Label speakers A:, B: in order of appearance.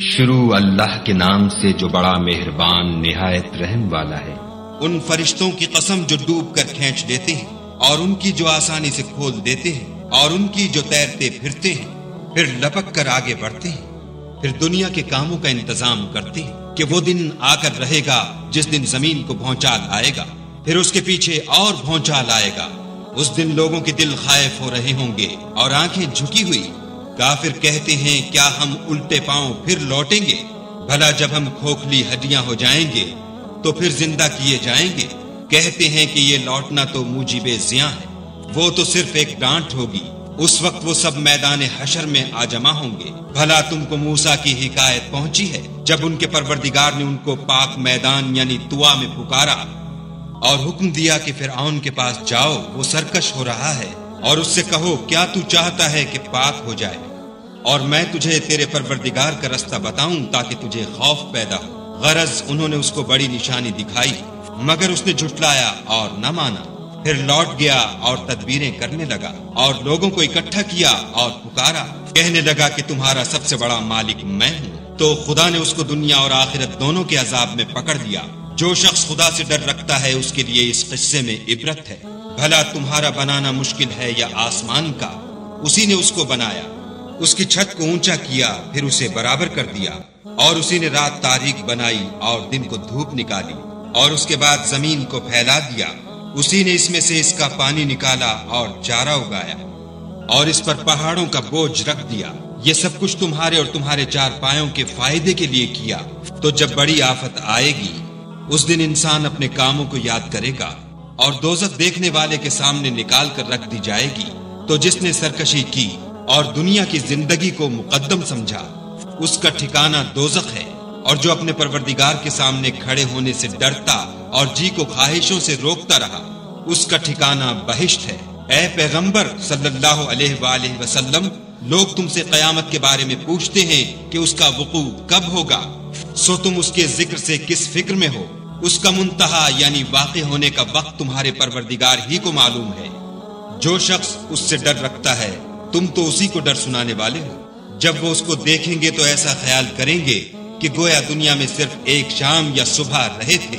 A: شروع اللہ کے نام سے جو بڑا مہربان نہایت رحم والا ہے۔
B: ان فرشتوں کی قسم جو ڈوب کر کھینچ لیتے ہیں اور ان کی جو آسانی سے کھول دیتے ہیں اور ان کی جو تیرتے پھرتے ہیں پھر لپک کر آگے بڑھتے ہیں، پھر دنیا کے کاموں کا انتظام کرتے ہیں کہ وہ دن آ کر رہے گا جس دن زمین کو بھونچال آئے گا، پھر اس کے پیچھے اور بھونچال آئے گا۔ اس دن لوگوں کے دل خائف ہو رہے ہوں گے اور آنکھیں جھکی ہوئی۔ کافر کہتے ہیں کیا ہم الٹے پاؤں پھر لوٹیں گے؟ بھلا جب ہم کھوکھلی ہڈیاں ہو جائیں گے تو پھر زندہ کیے جائیں گے؟ کہتے ہیں کہ یہ لوٹنا تو موجب زیاں ہے، وہ تو صرف ایک ڈانٹ ہوگی۔ اس وقت وہ سب میدان حشر میں آ جمع ہوں گے۔ بھلا تم کو موسیٰ کی حکایت پہنچی ہے جب ان کے پروردگار نے ان کو پاک میدان یعنی طوا میں پکارا اور حکم دیا کہ فرعون کے پاس جاؤ، وہ سرکش ہو رہا ہے، اور اس سے کہو کیا تو چاہتا ہے کہ پاک ہو جائے اور میں تجھے تیرے پروردگار کا رستہ بتاؤں تاکہ تجھے خوف پیدا ہو۔ غرض انہوں نے اس کو بڑی نشانی دکھائی مگر اس نے جھٹلایا اور نہ مانا، پھر لوٹ گیا اور تدبیریں کرنے لگا اور لوگوں کو اکٹھا کیا اور پکارا، کہنے لگا کہ تمہارا سب سے بڑا مالک میں ہوں۔ تو خدا نے اس کو دنیا اور آخرت دونوں کے عذاب میں پکڑ لیا۔ جو شخص خدا سے ڈر رکھتا ہے اس کے لیے اس قصے میں عبرت ہے۔ بھلا تمہارا بنانا مشکل ہے یا آسمان کا؟ اسی نے اس کو بنایا، اس کی چھت کو اونچا کیا پھر اسے برابر کر دیا، اور اسی نے رات تاریک بنائی اور دن کو دھوپ نکالی، اور اس کے بعد زمین کو پھیلا دیا۔ اسی نے اس میں سے اس کا پانی نکالا اور چارہ اگایا اور اس پر پہاڑوں کا بوجھ رکھ دیا۔ یہ سب کچھ تمہارے اور تمہارے چار پایوں کے فائدے کے لیے کیا۔ تو جب بڑی آفت آئے گی اس دن انسان اپنے کاموں کو یاد کرے گا اور دوزخ دیکھنے والے کے سامنے نکال کر رکھ دی جائے گی۔ تو جس نے سرکشی کی اور دنیا کی زندگی کو مقدم سمجھا اس کا ٹھکانہ دوزخ ہے، اور جو اپنے پروردگار کے سامنے کھڑے ہونے سے ڈرتا اور جی کو خواہشوں سے روکتا رہا اس کا ٹھکانہ بہشت ہے۔ اے پیغمبر صلی اللہ علیہ وآلہ وسلم، لوگ تم سے قیامت کے بارے میں پوچھتے ہیں کہ اس کا وقوع کب ہوگا، سو تم اس کے ذکر سے کس فکر میں ہو؟ اس کا منتہا یعنی واقع ہونے کا وقت تمہارے پروردگار ہی کو معلوم ہے۔ جو شخص اس سے ڈر رکھتا ہے تم تو اسی کو ڈر سنانے والے ہو۔ جب وہ اس کو دیکھیں گے تو ایسا خیال کریں گے کہ گویا دنیا میں صرف ایک شام یا صبح رہے تھے۔